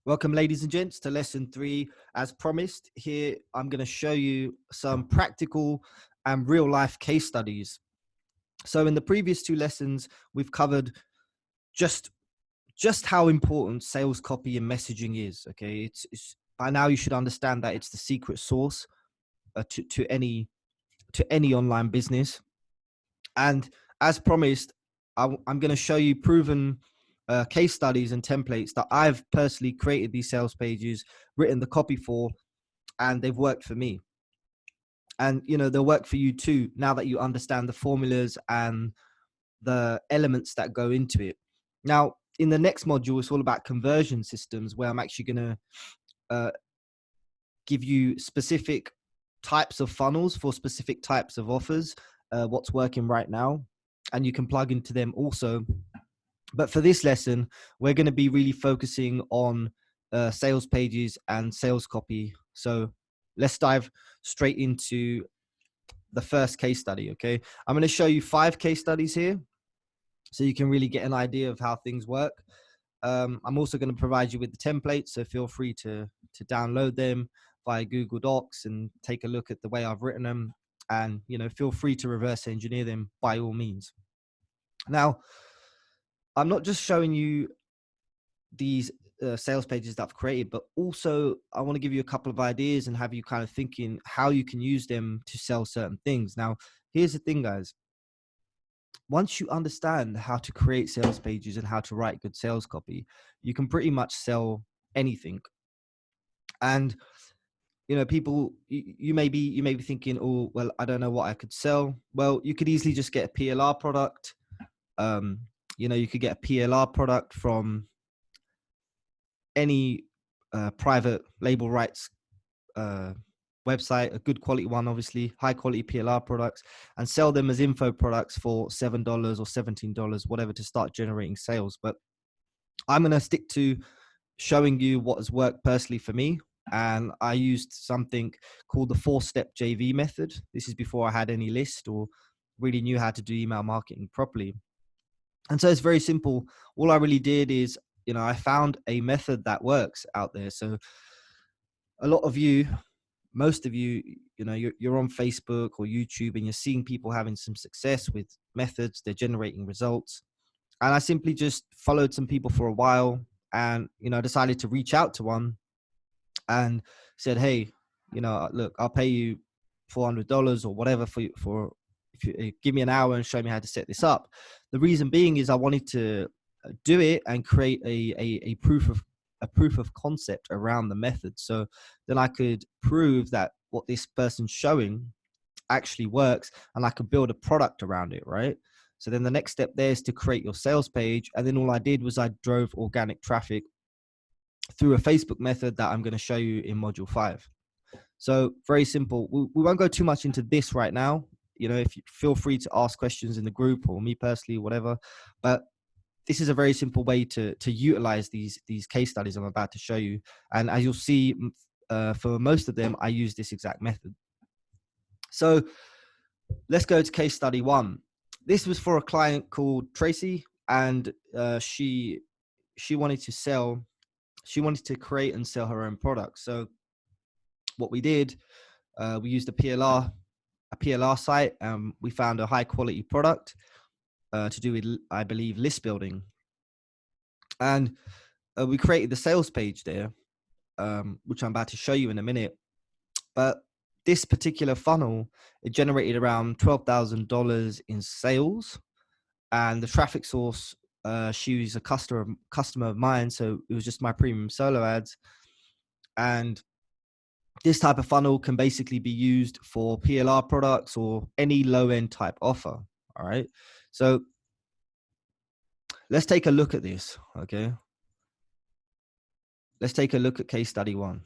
Welcome, ladies and gents, to lesson 3. As promised, here I'm going to show you some practical and real life case studies. So in the previous 2 lessons, we've covered just how important sales copy and messaging is. Okay, it's by now you should understand that it's the secret sauce to any online business. And as promised, I'm going to show you proven case studies and templates that I've personally created these sales pages, written the copy for, and they've worked for me. And, they'll work for you too, now that you understand the formulas and the elements that go into it. Now, in the next module, it's all about conversion systems, where I'm actually going to give you specific types of funnels for specific types of offers, what's working right now, and you can plug into them also. But for this lesson, we're going to be really focusing on sales pages and sales copy. So let's dive straight into the first case study. Okay, I'm going to show you 5 case studies here, so you can really get an idea of how things work. I'm also going to provide you with the templates, so feel free to download them via Google Docs and take a look at the way I've written them, and feel free to reverse engineer them by all means. Now, I'm not just showing you these sales pages that I've created, but also I want to give you a couple of ideas and have you kind of thinking how you can use them to sell certain things. Now, here's the thing, guys. Once you understand how to create sales pages and how to write good sales copy, you can pretty much sell anything. And people, you may be thinking, oh, well, I don't know what I could sell. Well, you could easily just get a PLR product. You could get a PLR product from any private label rights website, a good quality one, obviously, high quality PLR products, and sell them as info products for $7 or $17, whatever, to start generating sales. But I'm going to stick to showing you what has worked personally for me. And I used something called the 4-step JV method. This is before I had any list or really knew how to do email marketing properly. And so it's very simple. All I really did is, I found a method that works out there. So a lot of you, most of you, you're on Facebook or YouTube and you're seeing people having some success with methods, they're generating results. And I simply just followed some people for a while and, decided to reach out to one and said, hey, look, I'll pay you $400 or whatever for if you give me an hour and show me how to set this up. The reason being is I wanted to do it and create a proof of concept around the method. So then I could prove that what this person's showing actually works and I could build a product around it, right? So then the next step there is to create your sales page. And then all I did was I drove organic traffic through a Facebook method that I'm going to show you in module 5. So very simple. We won't go too much into this right now. If you feel free to ask questions in the group or me personally, whatever, but this is a very simple way to utilize these case studies I'm about to show you. And as you'll see, for most of them, I use this exact method. So let's go to case study 1. This was for a client called Tracy, and she wanted to create and sell her own products. So what we did, we used a PLR site. We found a high quality product to do with, I believe, list building. And we created the sales page there, which I'm about to show you in a minute. But this particular funnel, it generated around $12,000 in sales. And the traffic source, she was a customer of mine. So it was just my premium solo ads. And this type of funnel can basically be used for PLR products or any low-end type offer. All right. So let's take a look at this. Okay. Let's take a look at case study 1.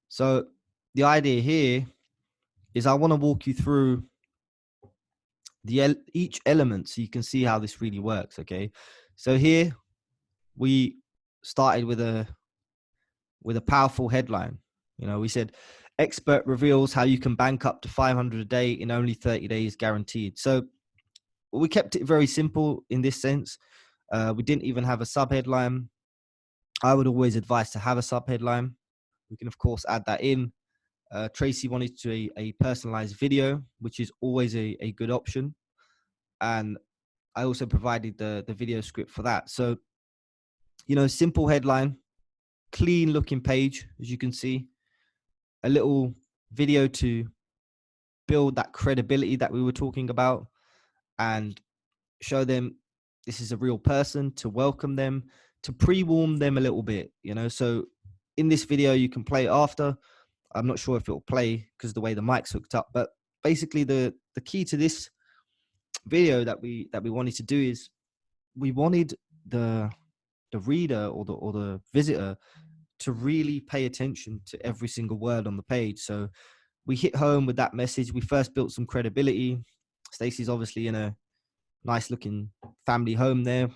So the idea here is I want to walk you through each element so you can see how this really works. Okay. So here we started with a powerful headline. We said expert reveals how you can bank up to 500 a day in only 30 days guaranteed. So we kept it very simple in this sense. We didn't even have a subheadline. I would always advise to have a subheadline. We can, of course, add that in. Tracy wanted to a personalized video, which is always a good option. And I also provided the video script for that. So, simple headline, clean looking page, as you can see, a little video to build that credibility that we were talking about and show them this is a real person, to welcome them, to pre-warm them a little bit, So in this video, you can play it after. I'm not sure if it'll play because the way the mic's hooked up, but basically the key to this video that we wanted to do is we wanted the reader or the visitor to really pay attention to every single word on the page. So we hit home with that message. We first built some credibility. Stacey's obviously in a nice looking family home there.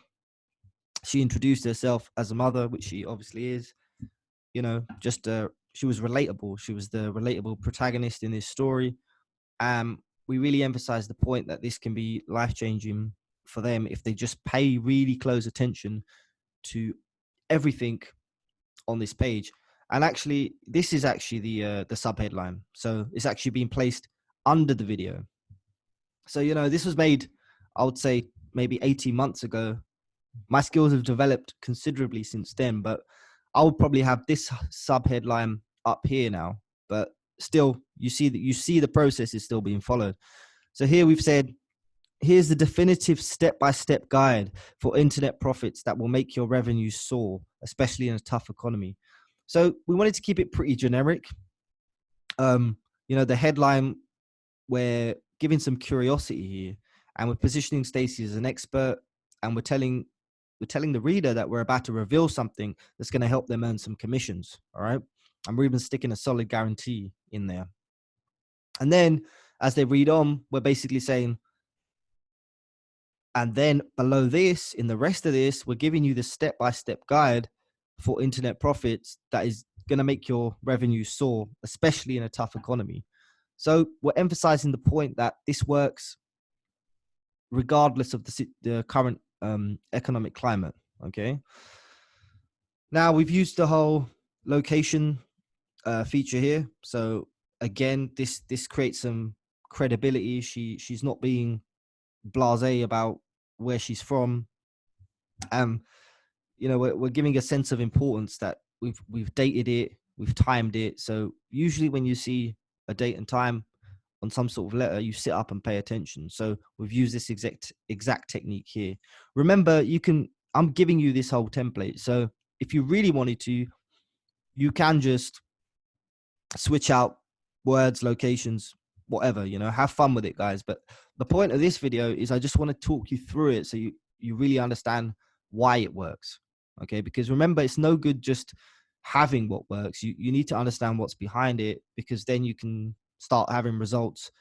She introduced herself as a mother, which she obviously is. She was relatable. She was the relatable protagonist in this story. We really emphasize the point that this can be life-changing for them if they just pay really close attention to everything on this page. And actually, this is actually the subheadline. So it's actually being placed under the video. So, this was made, I would say, maybe 18 months ago. My skills have developed considerably since then, but I would probably have this subheadline up here now. But still, you see the process is still being followed. So here we've said, here's the definitive step-by-step guide for internet profits that will make your revenues soar, especially in a tough economy. So we wanted to keep it pretty generic. The headline, we're giving some curiosity here, and we're positioning Stacey as an expert, and we're telling the reader that we're about to reveal something that's going to help them earn some commissions. All right. And we're even sticking a solid guarantee in there. And then as they read on, we're basically saying, and then below this, in the rest of this, we're giving you the step-by-step guide for internet profits that is going to make your revenue soar, especially in a tough economy. So we're emphasizing the point that this works regardless of the current economic climate. Okay. Now we've used the whole location feature here. So again, this creates some credibility. She's not being blasé about where she's from. We're giving a sense of importance that we've dated it, we've timed it. So usually when you see a date and time on some sort of letter, you sit up and pay attention. So we've used this exact technique here. Remember, I'm giving you this whole template. So if you really wanted to, you can just switch out words, locations, whatever, have fun with it, guys. But the point of this video is I just want to talk you through it so you really understand why it works. Okay. Because remember, it's no good just having what works. You need to understand what's behind it, because then you can start having results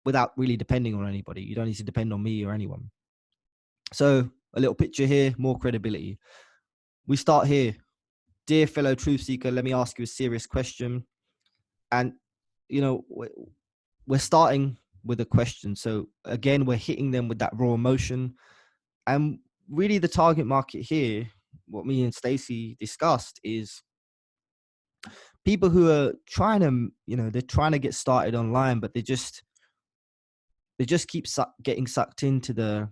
without really depending on anybody. You don't need to depend on me or anyone. So a little picture here, more credibility. We start here. Dear fellow truth seeker, let me ask you a serious question. And, we're starting with a question. So again, we're hitting them with that raw emotion. And really the target market here, what me and Stacey discussed, is people who are trying to, they're trying to get started online, but they just keep getting sucked into the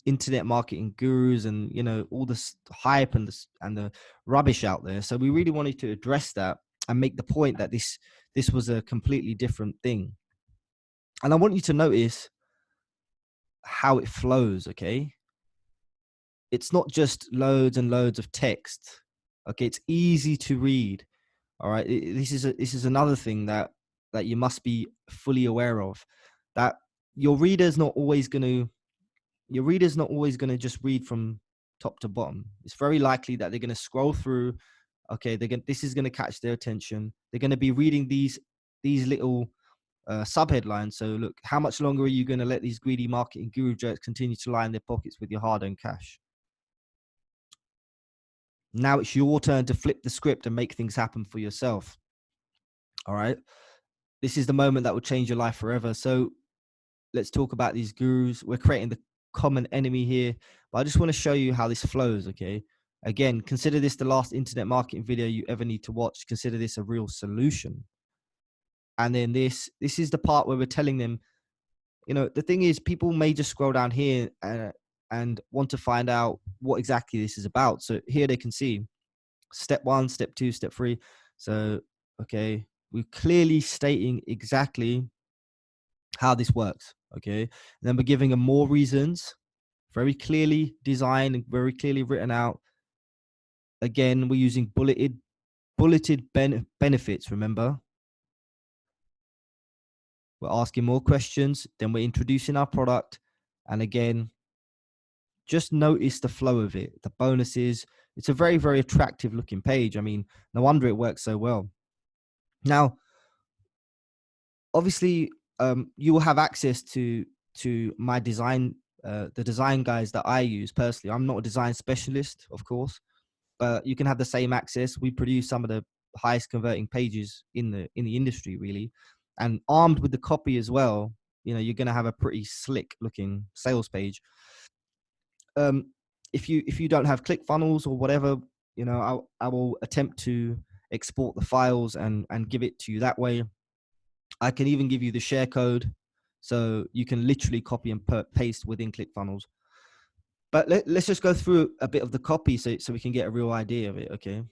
internet marketing gurus and, all this hype and the rubbish out there. So we really wanted to address that and make the point that this was a completely different thing. And I want you to notice how it flows. Okay. It's not just loads and loads of text. Okay. It's easy to read. All right. This is another thing that you must be fully aware of, that your reader's not always going to just read from top to bottom. It's very likely that they're going to scroll through. Okay. This is going to catch their attention. They're going to be reading these little subheadlines. So look, how much longer are you going to let these greedy marketing guru jerks continue to line their pockets with your hard-earned cash? Now it's your turn to flip the script and make things happen for yourself. All right. This is the moment that will change your life forever. So let's talk about these gurus. We're creating the common enemy here, but I just want to show you how this flows. Okay. Again, consider this the last internet marketing video you ever need to watch. Consider this a real solution. And then this is the part where we're telling them, the thing is, people may just scroll down here and want to find out what exactly this is about. So here they can see step 1, step 2, step 3. So, okay, we're clearly stating exactly how this works. Okay. And then we're giving them more reasons, very clearly designed and very clearly written out. Again, we're using bulleted benefits. Remember, we're asking more questions, then we're introducing our product. And again, just notice the flow of it, the bonuses. It's a very, very attractive looking page. I mean, no wonder it works so well. Now, obviously, you will have access to my design, the design guides that I use personally. I'm not a design specialist, of course, but you can have the same access. We produce some of the highest converting pages in the industry, really, and armed with the copy as well. You're going to have a pretty slick looking sales page. If you don't have ClickFunnels or whatever, I will attempt to export the files and give it to you that way. I can even give you the share code, so you can literally copy and paste within ClickFunnels. But let's just go through a bit of the copy so we can get a real idea of it. Okay.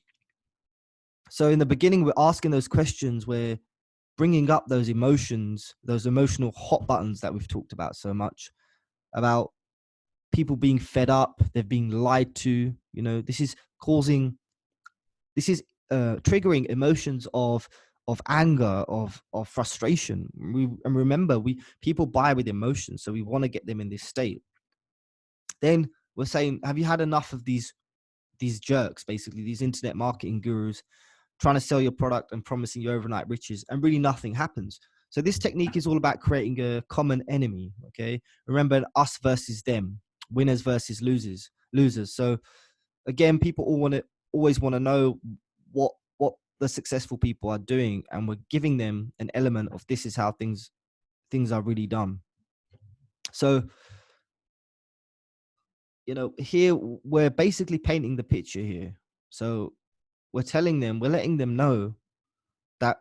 So in the beginning, we're asking those questions. We're bringing up those emotions, those emotional hot buttons that we've talked about so much, about people being fed up, they're being lied to. This is triggering emotions of anger, of frustration. And remember, people buy with emotions, so we want to get them in this state. Then we're saying, have you had enough of these jerks, basically these internet marketing gurus trying to sell your product and promising you overnight riches, and really nothing happens? So this technique is all about creating a common enemy. Okay, remember, us versus them, winners versus losers. So again, people always want to know what the successful people are doing, and we're giving them an element of this is how things are really done. So here we're basically painting the picture here. So we're letting them know that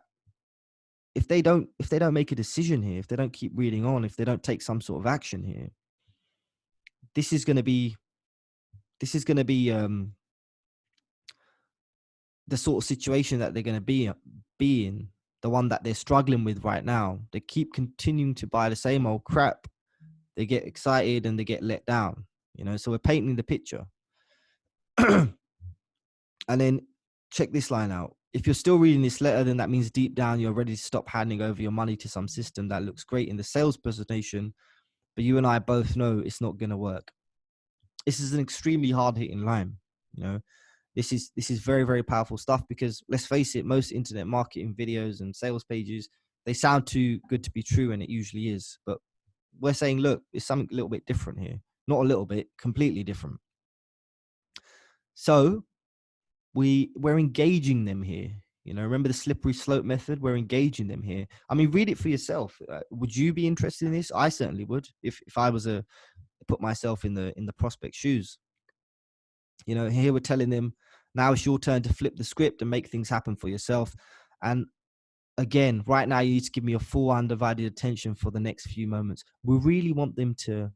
if they don't make a decision here, if they don't keep reading on, if they don't take some sort of action here, this is going to be the sort of situation that they're going to be in, the one that they're struggling with right now. They keep continuing to buy the same old crap. They get excited and they get let down. So we're painting the picture. And then check this line out. If you're still reading this letter, then that means deep down you're ready to stop handing over your money to some system that looks great in the sales presentation, but you and I both know it's not going to work. This is an extremely hard-hitting line. This is very, very powerful stuff, because let's face it, most internet marketing videos and sales pages, they sound too good to be true, and it usually is. But we're saying, look, it's something a little bit different here. Not a little bit, completely different. So we're engaging them here. Remember the slippery slope method? We're engaging them here. I mean, read it for yourself. Would you be interested in this? I certainly would, if I was put myself in the prospect shoes. Here we're telling them, now it's your turn to flip the script and make things happen for yourself. And again, right now, you need to give me your full undivided attention for the next few moments. We really want them to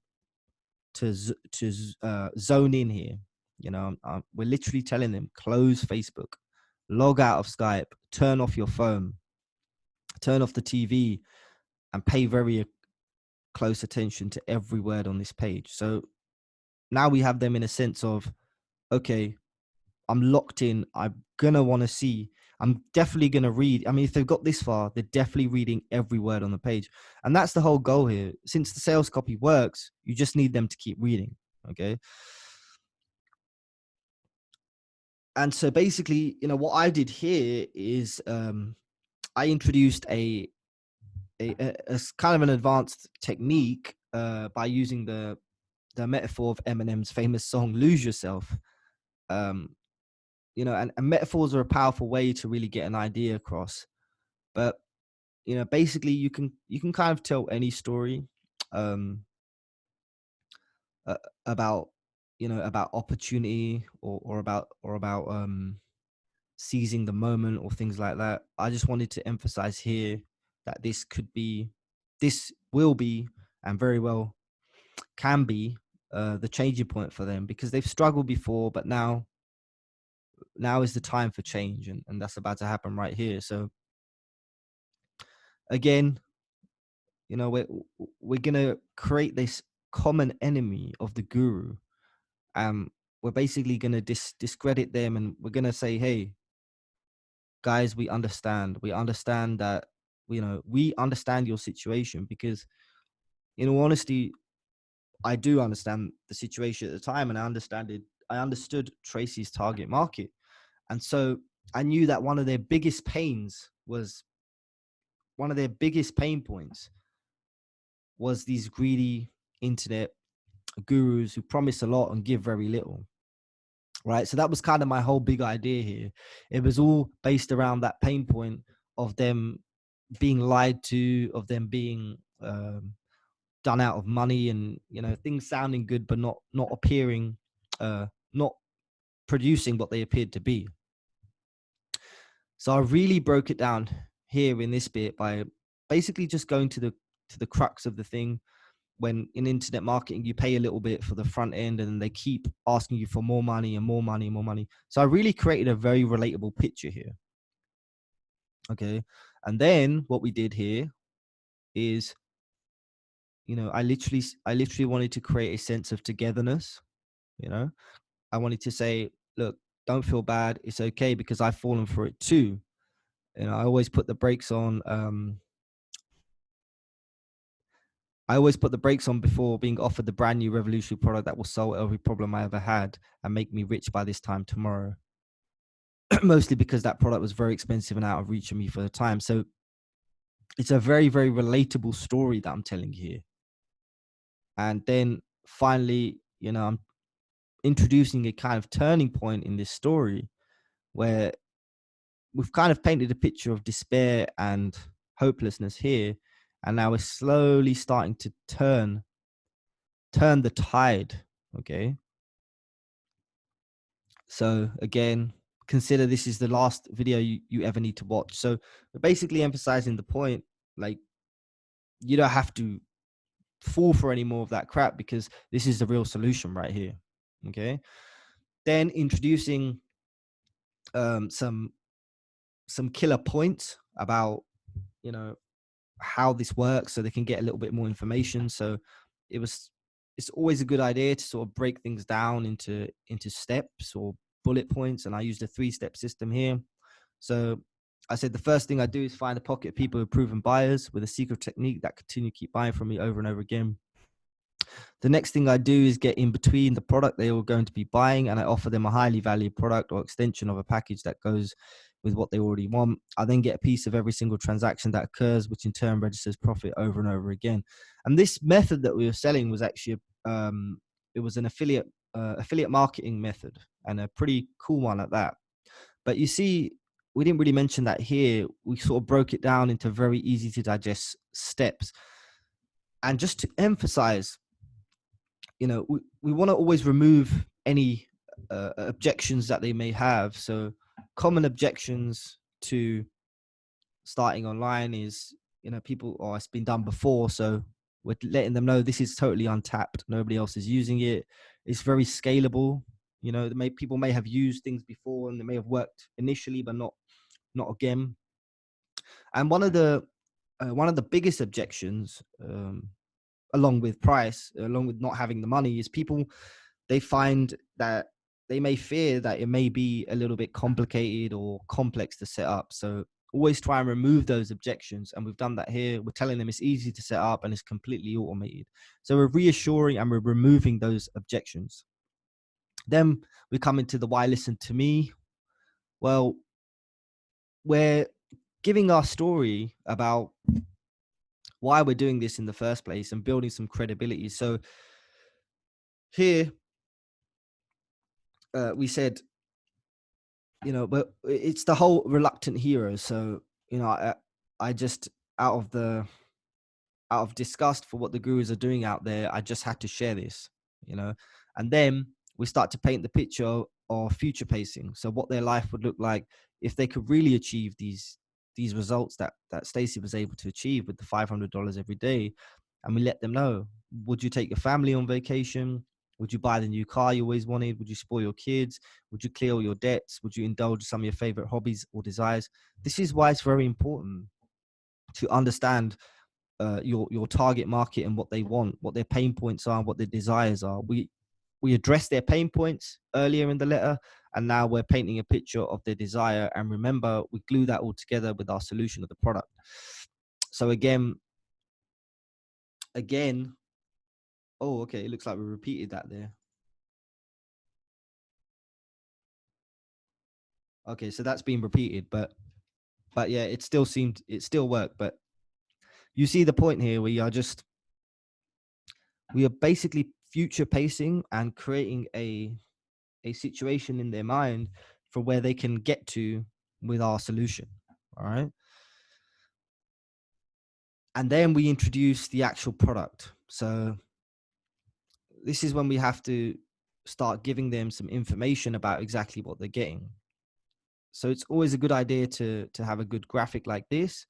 zone in here. We're literally telling them, close Facebook, log out of Skype, turn off your phone, turn off the TV, and pay very close attention to every word on this page. So now we have them in a sense of, okay, I'm locked in. I'm going to want to see. I'm definitely going to read. I mean, if they've got this far, they're definitely reading every word on the page. And that's the whole goal here. Since the sales copy works, you just need them to keep reading. Okay. And so basically, what I did here is I introduced a kind of an advanced technique by using the metaphor of Eminem's famous song "Lose Yourself." And metaphors are a powerful way to really get an idea across. But basically, you can kind of tell any story. about, about opportunity, or about seizing the moment or things like that. I just wanted to emphasize here that this will be, and very well can be, the changing point for them, because they've struggled before, but now is the time for change, and that's about to happen right here. So again, we're gonna create this common enemy of the guru. We're basically gonna discredit them, and we're gonna say, hey guys, we understand that, we understand your situation, because in all honesty, I do understand the situation at the time, and I understood Tracy's target market. And so I knew that one of their biggest pain points was these greedy internet gurus who promise a lot and give very little. Right. So that was kind of my whole big idea here. It was all based around that pain point of them being lied to, of them being done out of money, and things sounding good but not appearing, not producing what they appeared to be. So I really broke it down here in this bit by basically just going to the crux of the thing. When in internet marketing, you pay a little bit for the front end, and then they keep asking you for more money and more money and more money. So I really created a very relatable picture here. Okay. And then what we did here is, I literally wanted to create a sense of togetherness. you know I wanted to say, look, don't feel bad, it's okay, because I've fallen for it too. I always put the brakes on. I always put the brakes on before being offered the brand new revolutionary product that will solve every problem I ever had and make me rich by this time tomorrow. Mostly because that product was very expensive and out of reach of me for the time. So it's a very, very relatable story that I'm telling here. And then finally, I'm introducing a kind of turning point in this story where we've kind of painted a picture of despair and hopelessness here. And now we're slowly starting to turn the tide. Okay. So again, consider this is the last video you ever need to watch. So we're basically emphasizing the point, like, you don't have to fall for any more of that crap, because this is the real solution right here. Okay. Then introducing some killer points about, you know, how this works, so they can get a little bit more information. So it's always a good idea to sort of break things down into steps or bullet points, and I used a 3-step system here. So I said the first thing I do is find a pocket of people who are proven buyers with a secret technique that continue to keep buying from me over and over again. The next thing I do is get in between the product they were going to be buying, and I offer them a highly valued product or extension of a package that goes with what they already want. I then get a piece of every single transaction that occurs, which in turn registers profit over and over again. And this method that we were selling was actually, it was an affiliate marketing method, and a pretty cool one at that. But you see, we didn't really mention that here. We sort of broke it down into very easy to digest steps. And just to emphasize, we want to always remove any objections that they may have. So common objections to starting online is, people, oh, it's been done before. So we're letting them know this is totally untapped. Nobody else is using it. It's very scalable. People may have used things before and they may have worked initially, but not again. And one of the biggest objections, along with price, along with not having the money, is people, they find that they may fear that it may be a little bit complicated or complex to set up. So always try and remove those objections. And we've done that here. We're telling them it's easy to set up and it's completely automated. So we're reassuring and we're removing those objections. Then we come into the why listen to me. Well, we're giving our story about why we're doing this in the first place and building some credibility. So here, we said, but it's the whole reluctant hero. So, I just, out of disgust for what the gurus are doing out there, I just had to share this. you know. And then we start to paint the picture of future pacing. So what their life would look like if they could really achieve these results that Stacey was able to achieve with the $500 every day. And we let them know, would you take your family on vacation? Would you buy the new car you always wanted? Would you spoil your kids? Would you clear all your debts? Would you indulge some of your favorite hobbies or desires? This is why it's very important to understand your target market and what they want, what their pain points are, what their desires are. We address their pain points earlier in the letter, and now we're painting a picture of their desire. And remember, we glue that all together with our solution of the product. So again, oh, okay, it looks like we repeated that there. Okay, so that's been repeated, but yeah, it still worked. But you see the point here. We are basically future pacing and creating a situation in their mind for where they can get to with our solution. All right. And then we introduce the actual product. So this is when we have to start giving them some information about exactly what they're getting. So it's always a good idea to have a good graphic like this.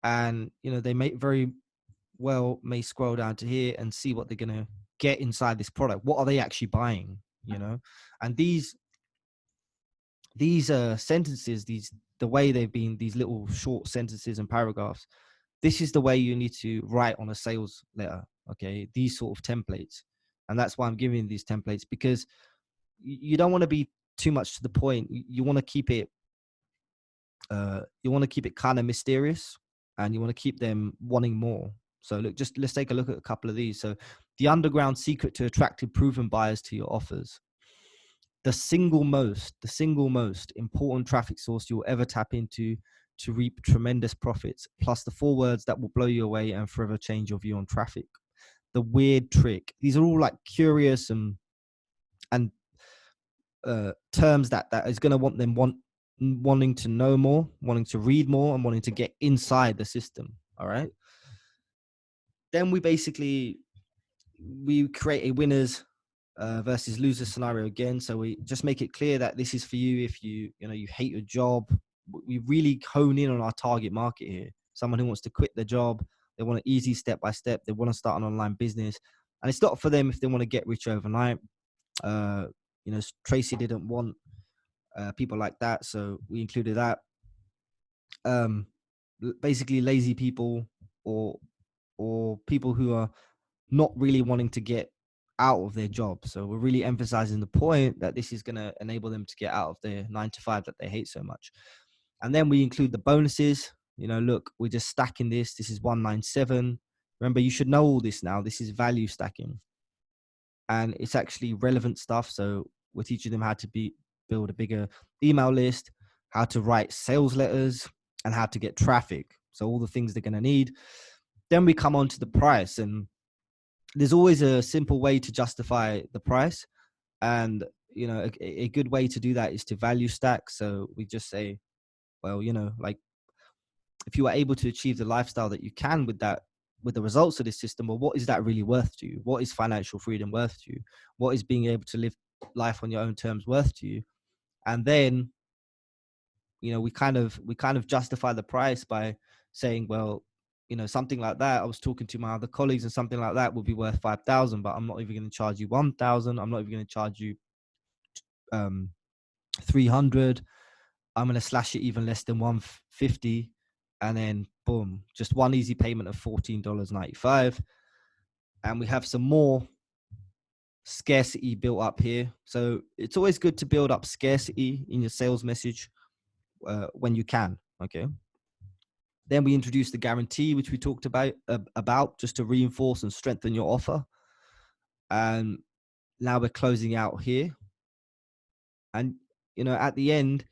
And, they may very well may scroll down to here and see what they're going to get inside this product. What are they actually buying? And these sentences, the way they've been, these little short sentences and paragraphs, this is the way you need to write on a sales letter. Okay, these sort of templates. And that's why I'm giving these templates, because you don't want to be too much to the point. You want to keep it kind of mysterious, and you want to keep them wanting more. So look, just let's take a look at a couple of these. So the underground secret to attracting proven buyers to your offers. The single most important traffic source you'll ever tap into to reap tremendous profits, plus the 4 words that will blow you away and forever change your view on traffic. The weird trick. These are all like curious and terms that is going to wanting to know more, wanting to read more, and wanting to get inside the system. All right. Then we create a winners versus losers scenario again. So we just make it clear that this is for you if you hate your job. We really hone in on our target market here. Someone who wants to quit their job, they want an easy step by step, they want to start an online business, and it's not for them if they want to get rich overnight. Tracy didn't want people like that, so we included that. Basically lazy people, or people who are not really wanting to get out of their job. So we're really emphasizing the point that this is going to enable them to get out of their 9 to 5 that they hate so much. And then we include the bonuses. Look, we're just stacking this. This is 197. Remember, you should know all this now. This is value stacking, and it's actually relevant stuff. So we're teaching them how to build a bigger email list, how to write sales letters, and how to get traffic. So all the things they're going to need. Then we come on to the price, and there's always a simple way to justify the price. And, a good way to do that is to value stack. So we just say, well, like, if you are able to achieve the lifestyle that you can with the results of this system, well, what is that really worth to you? What is financial freedom worth to you? What is being able to live life on your own terms worth to you? And then, we kind of justify the price by saying, well, something like that. I was talking to my other colleagues, and something like that would be worth 5,000, but I'm not even going to charge you 1,000. I'm not even going to charge you 300. I'm going to slash it even less than 150, and then boom, just one easy payment of $14.95. And we have some more scarcity built up here. So it's always good to build up scarcity in your sales message when you can. Okay. Then we introduced the guarantee, which we talked about just to reinforce and strengthen your offer. And now we're closing out here. And, at the end,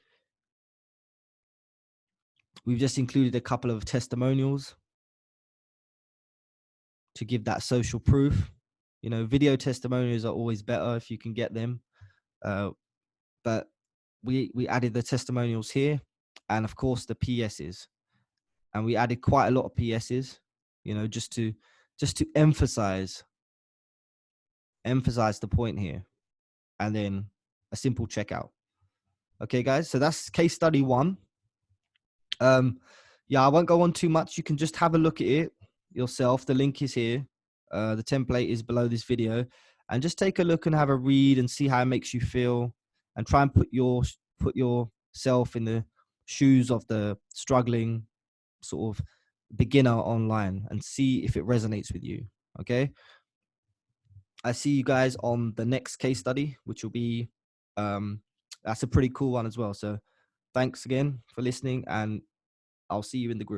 we've just included a couple of testimonials to give that social proof. Video testimonials are always better if you can get them. But we added the testimonials here, and of course the PSs. And we added quite a lot of PSs, just to emphasize emphasize the point here, and then a simple checkout. Okay, guys. So that's case study 1. Yeah, I won't go on too much. You can just have a look at it yourself. The link is here. The template is below this video, and just take a look and have a read and see how it makes you feel, and try and put yourself in the shoes of the struggling sort of beginner online and see if it resonates with you. Okay. I see you guys on the next case study, which will be that's a pretty cool one as well. So thanks again for listening, and I'll see you in the group.